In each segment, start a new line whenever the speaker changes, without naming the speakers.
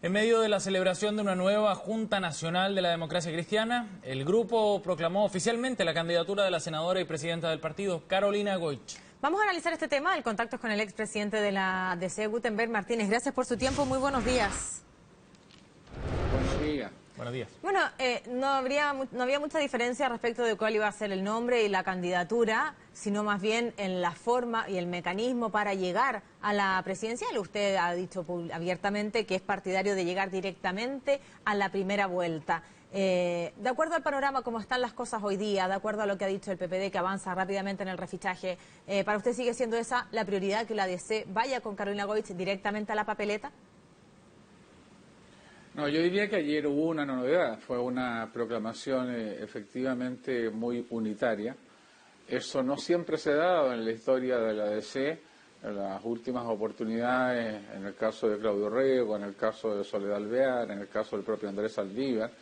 En medio de la celebración de una nueva Junta Nacional de la Democracia Cristiana, el grupo proclamó oficialmente la candidatura de la senadora y presidenta del partido, Carolina Goich.
Vamos a analizar este tema, el contacto con el expresidente de la DC, Gutenberg Martínez. Gracias por su tiempo, muy buenos días.
Buenos días.
Buenos días.
Bueno, no había mucha diferencia respecto de cuál iba a ser el nombre y la candidatura, sino más bien en la forma y el mecanismo para llegar a la presidencial. Usted ha dicho abiertamente que es partidario de llegar directamente a la primera vuelta. De acuerdo al panorama, como están las cosas hoy día, de acuerdo a lo que ha dicho el PPD, que avanza rápidamente en el refichaje, ¿para usted sigue siendo esa la prioridad, que la DC vaya con Carolina Goich directamente a la papeleta?
No, yo diría que ayer hubo una novedad, fue una proclamación efectivamente muy unitaria. Eso no siempre se ha dado en la historia de la DC, en las últimas oportunidades, en el caso de Claudio Rego, en el caso de Soledad Alvear, en el caso del propio Andrés Saldívar.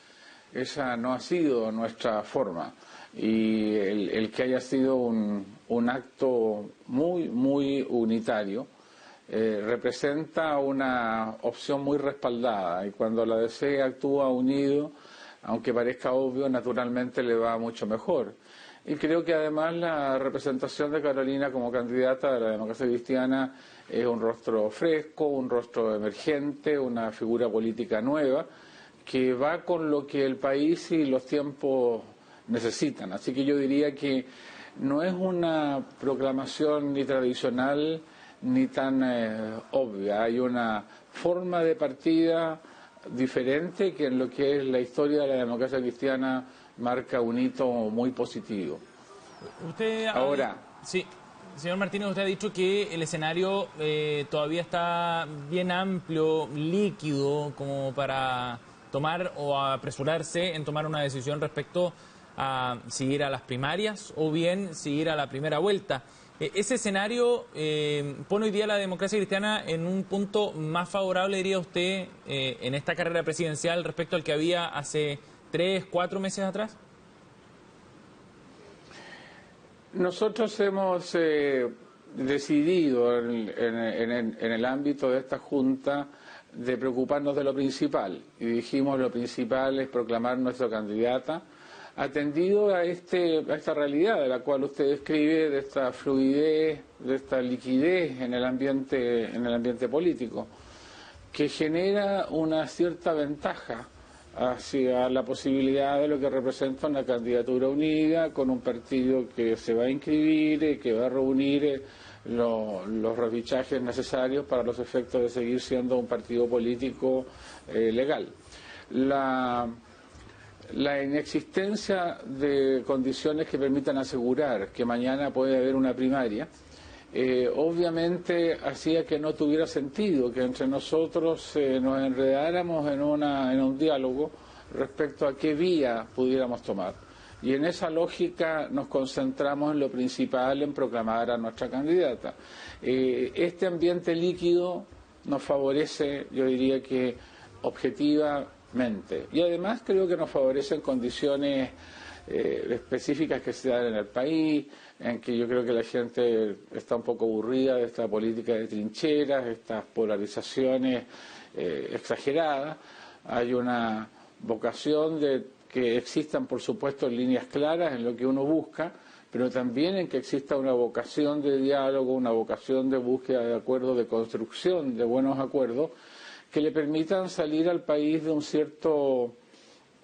Esa no ha sido nuestra forma, y el que haya sido un acto muy unitario representa una opción muy respaldada, y cuando la DC actúa unido, aunque parezca obvio, naturalmente le va mucho mejor. Y creo que además la representación de Carolina como candidata de la democracia cristiana es un rostro fresco, un rostro emergente, una figura política nueva, que va con lo que el país y los tiempos necesitan. Así que yo diría que no es una proclamación ni tradicional ni tan obvia. Hay una forma de partida diferente que en lo que es la historia de la democracia cristiana marca un hito muy positivo.
Usted
ahora,
sí, señor Martínez, usted ha dicho que el escenario todavía está bien amplio, líquido, como para tomar o apresurarse en tomar una decisión respecto a si ir a las primarias o bien si ir a la primera vuelta. Ese escenario pone hoy día a la democracia cristiana en un punto más favorable, diría usted, en esta carrera presidencial respecto al que había hace 3, 4 meses atrás.
Nosotros hemos decidido en el ámbito de esta Junta de preocuparnos de lo principal, y dijimos lo principal es proclamar nuestra candidata, atendido a esta realidad de la cual usted describe, de esta fluidez, de esta liquidez en el ambiente político, que genera una cierta ventaja hacia la posibilidad de lo que representa una candidatura unida con un partido que se va a inscribir, que va a reunir los refichajes necesarios para los efectos de seguir siendo un partido político legal. La inexistencia de condiciones que permitan asegurar que mañana puede haber una primaria, obviamente hacía que no tuviera sentido que entre nosotros nos enredáramos en un diálogo respecto a qué vía pudiéramos tomar. Y en esa lógica nos concentramos en lo principal, en proclamar a nuestra candidata. Este ambiente líquido nos favorece, yo diría que objetivamente, y además creo que nos favorecen condiciones específicas que se dan en el país, en que yo creo que la gente está un poco aburrida de esta política de trincheras, estas polarizaciones exageradas. Hay una vocación de que existan, por supuesto, líneas claras en lo que uno busca, pero también en que exista una vocación de diálogo, una vocación de búsqueda de acuerdos, de construcción de buenos acuerdos, que le permitan salir al país de un cierto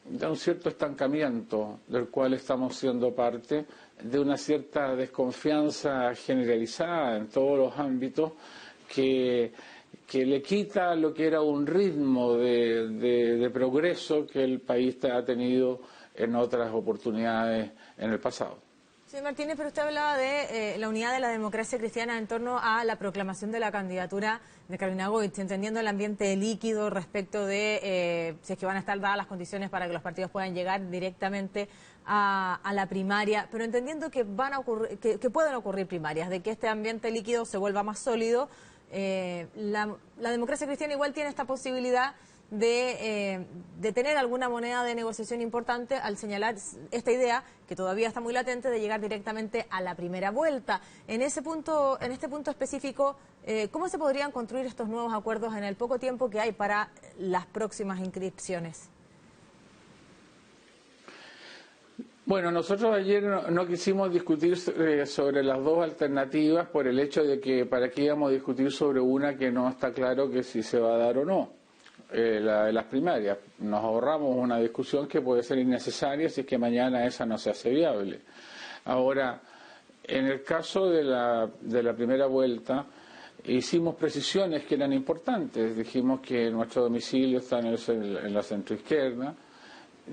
estancamiento del cual estamos siendo parte, de una cierta desconfianza generalizada en todos los ámbitos que le quita lo que era un ritmo de progreso que el país ha tenido en otras oportunidades en el pasado.
Señor Martínez, pero usted hablaba de la unidad de la democracia cristiana en torno a la proclamación de la candidatura de Carolina Goich, entendiendo el ambiente líquido respecto de si es que van a estar dadas las condiciones para que los partidos puedan llegar directamente a la primaria, pero entendiendo que que pueden ocurrir primarias, de que este ambiente líquido se vuelva más sólido. La democracia cristiana igual tiene esta posibilidad de tener alguna moneda de negociación importante al señalar esta idea, que todavía está muy latente, de llegar directamente a la primera vuelta. En este punto específico, ¿Cómo se podrían construir estos nuevos acuerdos en el poco tiempo que hay para las próximas inscripciones?
Bueno, nosotros ayer no quisimos discutir sobre las dos alternativas por el hecho de que para qué íbamos a discutir sobre una que no está claro que si se va a dar o no, la de las primarias. Nos ahorramos una discusión que puede ser innecesaria si es que mañana esa no se hace viable. Ahora, en el caso de la primera vuelta, hicimos precisiones que eran importantes. Dijimos que nuestro domicilio está en la centroizquierda.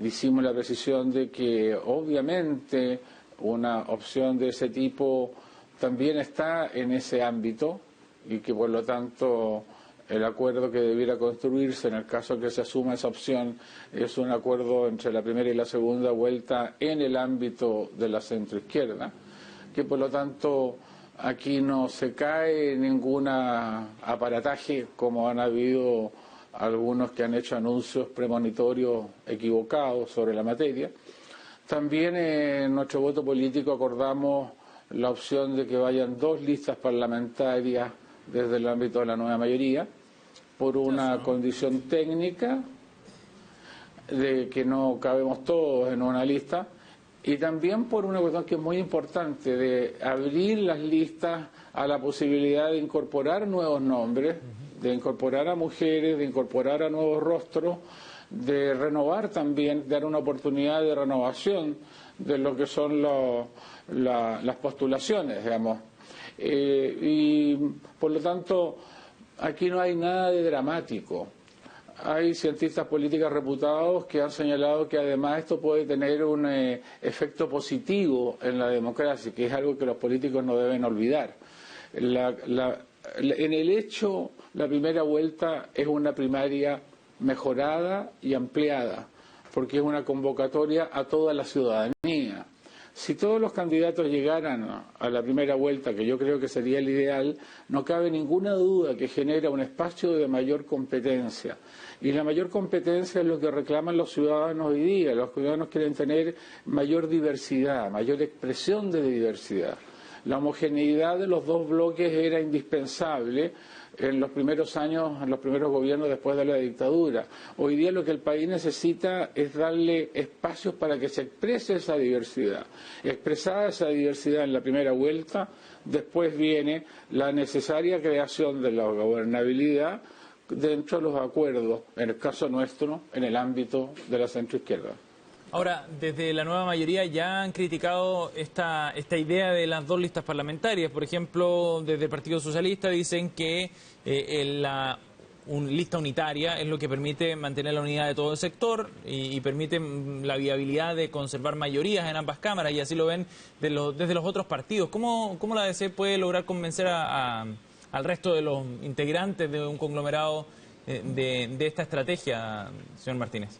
Hicimos la precisión de que obviamente una opción de ese tipo también está en ese ámbito y que por lo tanto el acuerdo que debiera construirse en el caso que se asuma esa opción es un acuerdo entre la primera y la segunda vuelta en el ámbito de la centroizquierda, que por lo tanto aquí no se cae ningún aparataje como han habido algunos que han hecho anuncios premonitorios equivocados sobre la materia. También en nuestro voto político acordamos la opción de que vayan 2 listas parlamentarias desde el ámbito de la nueva mayoría, por una condición técnica de que no cabemos todos en una lista, y también por una cuestión que es muy importante, de abrir las listas a la posibilidad de incorporar nuevos nombres, de incorporar a mujeres, de incorporar a nuevos rostros, de renovar también, dar una oportunidad de renovación de lo que son las postulaciones, digamos. Y por lo tanto, aquí no hay nada de dramático. Hay cientistas políticos reputados que han señalado que además esto puede tener un efecto positivo en la democracia, que es algo que los políticos no deben olvidar. En el hecho, la primera vuelta es una primaria mejorada y ampliada, porque es una convocatoria a toda la ciudadanía. Si todos los candidatos llegaran a la primera vuelta, que yo creo que sería el ideal, no cabe ninguna duda que genera un espacio de mayor competencia. Y la mayor competencia es lo que reclaman los ciudadanos hoy día. Los ciudadanos quieren tener mayor diversidad, mayor expresión de diversidad. La homogeneidad de los dos bloques era indispensable en los primeros años, en los primeros gobiernos después de la dictadura. Hoy día lo que el país necesita es darle espacios para que se exprese esa diversidad. Expresada esa diversidad en la primera vuelta, después viene la necesaria creación de la gobernabilidad dentro de los acuerdos, en el caso nuestro, en el ámbito de la centroizquierda.
Ahora, desde la nueva mayoría ya han criticado esta idea de las 2 listas parlamentarias. Por ejemplo, desde el Partido Socialista dicen que una lista unitaria es lo que permite mantener la unidad de todo el sector y permite la viabilidad de conservar mayorías en ambas cámaras, y así lo ven desde los otros partidos. ¿Cómo la ADC puede lograr convencer al resto de los integrantes de un conglomerado de esta estrategia, señor Martínez?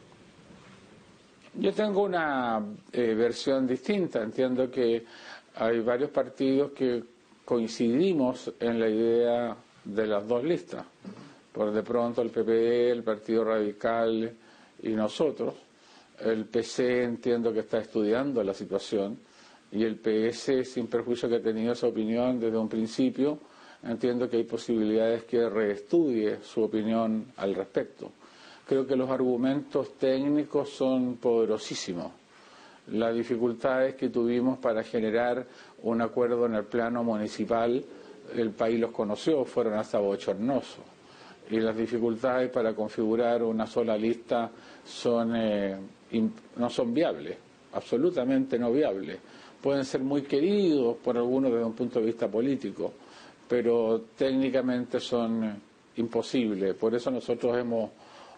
Yo tengo una versión distinta. Entiendo que hay varios partidos que coincidimos en la idea de las 2 listas. Por de pronto el PPD, el Partido Radical y nosotros. El PC entiendo que está estudiando la situación, y el PS, sin perjuicio que ha tenido esa opinión desde un principio, entiendo que hay posibilidades que reestudie su opinión al respecto. Creo que los argumentos técnicos son poderosísimos. Las dificultades que tuvimos para generar un acuerdo en el plano municipal, el país los conoció, fueron hasta bochornosos. Y las dificultades para configurar una sola lista no son viables, absolutamente no viables. Pueden ser muy queridos por algunos desde un punto de vista político, pero técnicamente son imposibles. Por eso nosotros hemos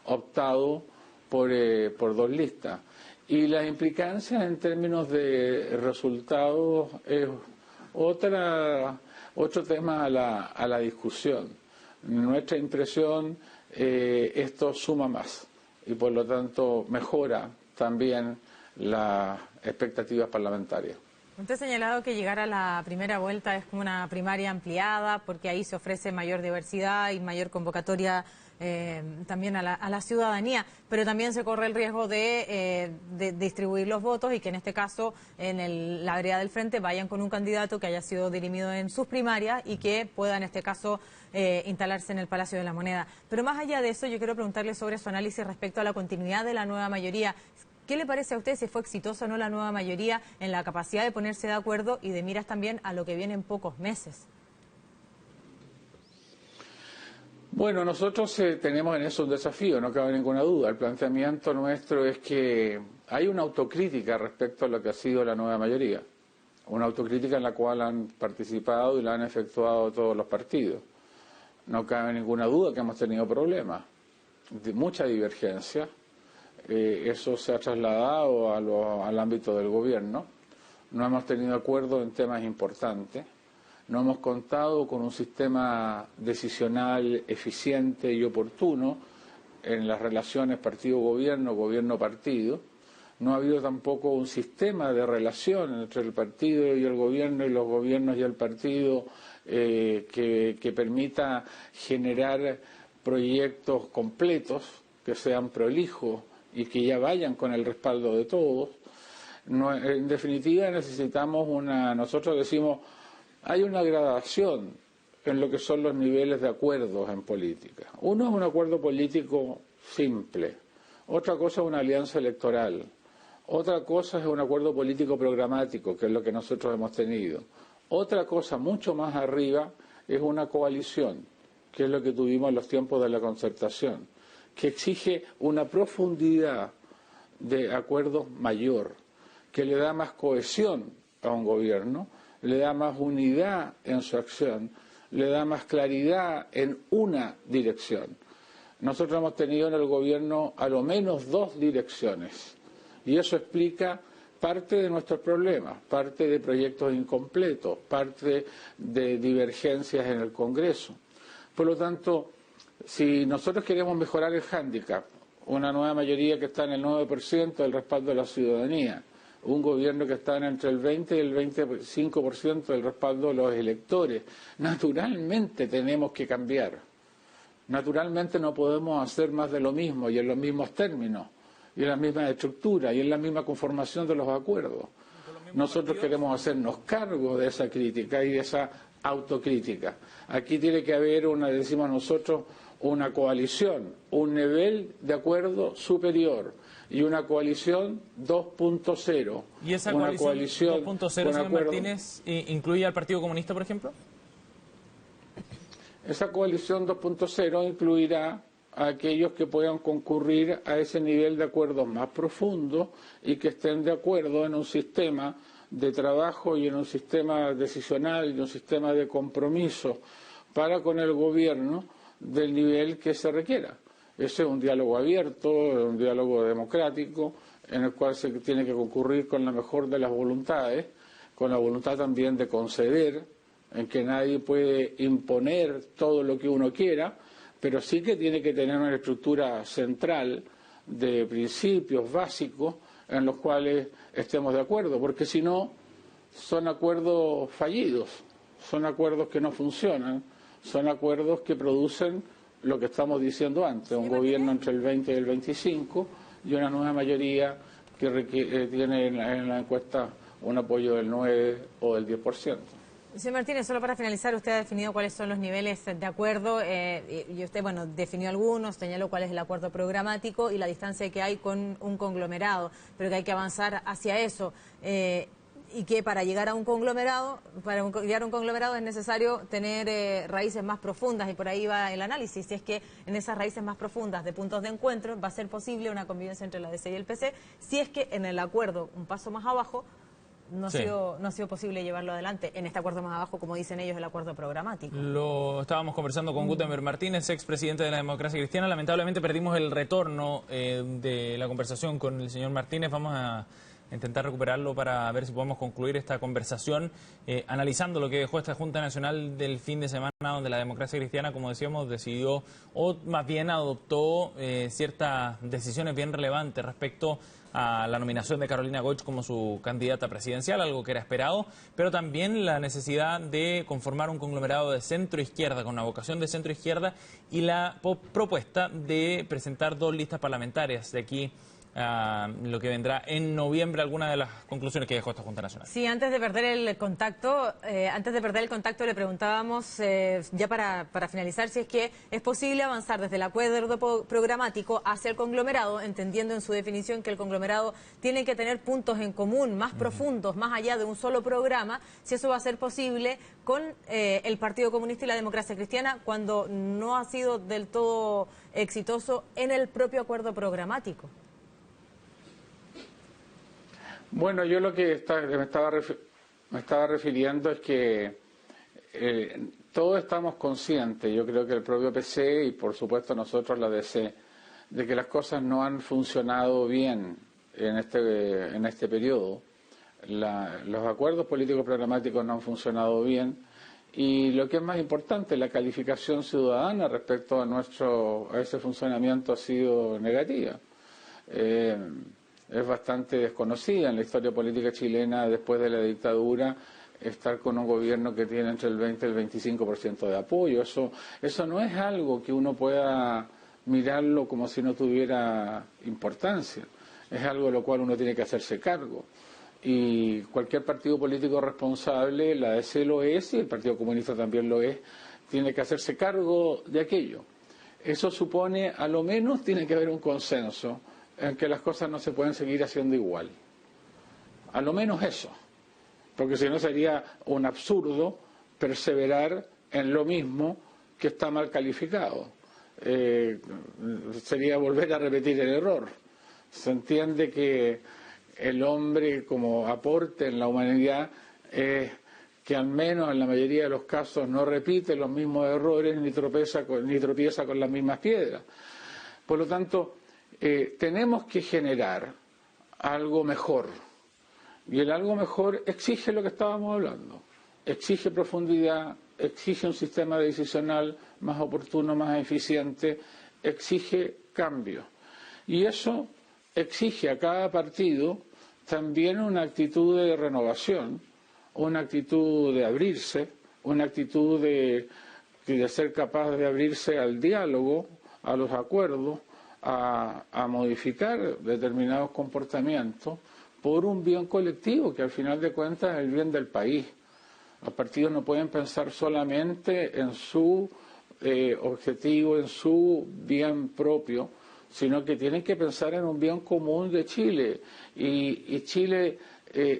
optado por 2 listas. Y las implicancias en términos de resultados es otro tema a la discusión. Nuestra impresión, esto suma más y por lo tanto mejora también las expectativas parlamentarias.
Usted ha señalado que llegar a la primera vuelta es como una primaria ampliada, porque ahí se ofrece mayor diversidad y mayor convocatoria también a la ciudadanía, pero también se corre el riesgo de distribuir los votos y que en este caso en la vereda del frente vayan con un candidato que haya sido dirimido en sus primarias y que pueda en este caso instalarse en el Palacio de la Moneda. Pero más allá de eso, yo quiero preguntarle sobre su análisis respecto a la continuidad de la nueva mayoría. ¿Qué le parece a usted si fue exitosa o no la nueva mayoría en la capacidad de ponerse de acuerdo y de miras también a lo que viene en pocos meses?
Bueno, nosotros tenemos en eso un desafío, no cabe ninguna duda. El planteamiento nuestro es que hay una autocrítica respecto a lo que ha sido la nueva mayoría. Una autocrítica en la cual han participado y la han efectuado todos los partidos. No cabe ninguna duda que hemos tenido problemas, mucha divergencia. Eso se ha trasladado al ámbito del gobierno. No hemos tenido acuerdo en temas importantes. No hemos contado con un sistema decisional eficiente y oportuno en las relaciones partido-gobierno, gobierno-partido. No ha habido tampoco un sistema de relación entre el partido y el gobierno y los gobiernos y el partido que permita generar proyectos completos, que sean prolijos y que ya vayan con el respaldo de todos. No, en definitiva necesitamos nosotros decimos, hay una gradación en lo que son los niveles de acuerdos en política. Uno es un acuerdo político simple, otra cosa es una alianza electoral, otra cosa es un acuerdo político programático, que es lo que nosotros hemos tenido. Otra cosa mucho más arriba es una coalición, que es lo que tuvimos en los tiempos de la concertación, que exige una profundidad de acuerdos mayor, que le da más cohesión a un gobierno, le da más unidad en su acción, le da más claridad en una dirección. Nosotros hemos tenido en el gobierno a lo menos 2 direcciones y eso explica parte de nuestros problemas, parte de proyectos incompletos, parte de divergencias en el Congreso. Por lo tanto, si nosotros queremos mejorar el hándicap, una nueva mayoría que está en el 9% del respaldo de la ciudadanía, un gobierno que está entre el 20 y el 25% del respaldo de los electores, naturalmente tenemos que cambiar. Naturalmente no podemos hacer más de lo mismo y en los mismos términos, y en la misma estructura, y en la misma conformación de los acuerdos. Nosotros queremos hacernos cargo de esa crítica y de esa autocrítica. Aquí tiene que haber decimos nosotros, una coalición, un nivel de acuerdo superior y una coalición 2.0.
¿Y esa coalición 2.0, señor Martínez, incluye al Partido Comunista, por ejemplo?
Esa coalición 2.0 incluirá a aquellos que puedan concurrir a ese nivel de acuerdos más profundos y que estén de acuerdo en un sistema de trabajo y en un sistema decisional y en un sistema de compromiso para con el gobierno del nivel que se requiera. Ese es un diálogo abierto, un diálogo democrático, en el cual se tiene que concurrir con la mejor de las voluntades, con la voluntad también de conceder, en que nadie puede imponer todo lo que uno quiera, pero sí que tiene que tener una estructura central de principios básicos en los cuales estemos de acuerdo, porque si no, son acuerdos fallidos, son acuerdos que no funcionan, son acuerdos que producen lo que estamos diciendo antes, un gobierno entre el 20 y el 25 y una nueva mayoría que tiene en la encuesta un apoyo del 9 o del 10%.
Señor Martínez, solo para finalizar, usted ha definido cuáles son los niveles de acuerdo y usted, bueno, definió algunos, señaló cuál es el acuerdo programático y la distancia que hay con un conglomerado, pero que hay que avanzar hacia eso. Y que para llegar a un conglomerado, llegar a un conglomerado es necesario tener raíces más profundas y por ahí va el análisis. Si es que en esas raíces más profundas de puntos de encuentro va a ser posible una convivencia entre la DC y el PC, si es que en el acuerdo un paso más abajo no ha sido posible llevarlo adelante en este acuerdo más abajo, como dicen ellos, el acuerdo programático.
Lo estábamos conversando con Gutenberg Martínez, expresidente de la Democracia Cristiana. Lamentablemente perdimos el retorno de la conversación con el señor Martínez. Vamos a intentar recuperarlo para ver si podemos concluir esta conversación analizando lo que dejó esta Junta Nacional del fin de semana, donde la democracia cristiana, como decíamos, decidió, o más bien adoptó ciertas decisiones bien relevantes respecto a la nominación de Carolina Goich como su candidata presidencial, algo que era esperado, pero también la necesidad de conformar un conglomerado de centro-izquierda, con una vocación de centro-izquierda, y la propuesta de presentar 2 listas parlamentarias de aquí a lo que vendrá en noviembre, algunas de las conclusiones que dejó esta Junta Nacional.
Sí, antes de perder el contacto, le preguntábamos, ya para finalizar, si es que es posible avanzar desde el acuerdo programático hacia el conglomerado, entendiendo en su definición que el conglomerado tiene que tener puntos en común más profundos, más allá de un solo programa, si eso va a ser posible con el Partido Comunista y la Democracia Cristiana, cuando no ha sido del todo exitoso en el propio acuerdo programático.
Bueno, yo lo que me estaba refiriendo es que todos estamos conscientes, yo creo que el propio PC y por supuesto nosotros la DC, de que las cosas no han funcionado bien en este periodo. Los acuerdos políticos programáticos no han funcionado bien y lo que es más importante, la calificación ciudadana respecto a ese funcionamiento ha sido negativa. Es bastante desconocida en la historia política chilena después de la dictadura estar con un gobierno que tiene entre el 20 y el 25% de apoyo. Eso no es algo que uno pueda mirarlo como si no tuviera importancia. Es algo de lo cual uno tiene que hacerse cargo. Y cualquier partido político responsable, la DC lo es y el Partido Comunista también lo es, tiene que hacerse cargo de aquello. Eso supone, a lo menos, tiene que haber un consenso en que las cosas no se pueden seguir haciendo igual. A lo menos eso, porque si no sería un absurdo perseverar en lo mismo que está mal calificado. Sería volver a repetir el error. Se entiende que el hombre como aporte en la humanidad es que al menos en la mayoría de los casos no repite los mismos errores ni tropieza con las mismas piedras. Por lo tanto, tenemos que generar algo mejor. Y el algo mejor exige lo que estábamos hablando. Exige profundidad, exige un sistema decisional más oportuno, más eficiente, exige cambio. Y eso exige a cada partido también una actitud de renovación, una actitud de abrirse, una actitud de ser capaz de abrirse al diálogo, a los acuerdos, a modificar determinados comportamientos por un bien colectivo, que al final de cuentas es el bien del país. Los partidos no pueden pensar solamente en su objetivo, en su bien propio, sino que tienen que pensar en un bien común de Chile. Y Chile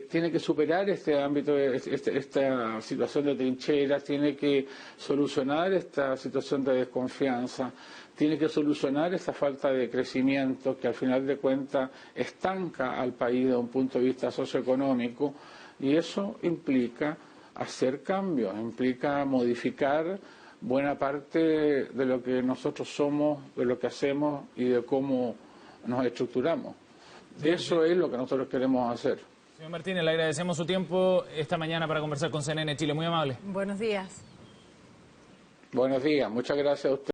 tiene que superar este ámbito, esta situación de trincheras, tiene que solucionar esta situación de desconfianza, tiene que solucionar esta falta de crecimiento que al final de cuentas estanca al país desde un punto de vista socioeconómico, y eso implica hacer cambios, implica modificar buena parte de lo que nosotros somos, de lo que hacemos y de cómo nos estructuramos. Eso es lo que nosotros queremos hacer.
Señor Martínez, le agradecemos su tiempo esta mañana para conversar con CNN Chile. Muy amable.
Buenos días.
Buenos días, muchas gracias a usted.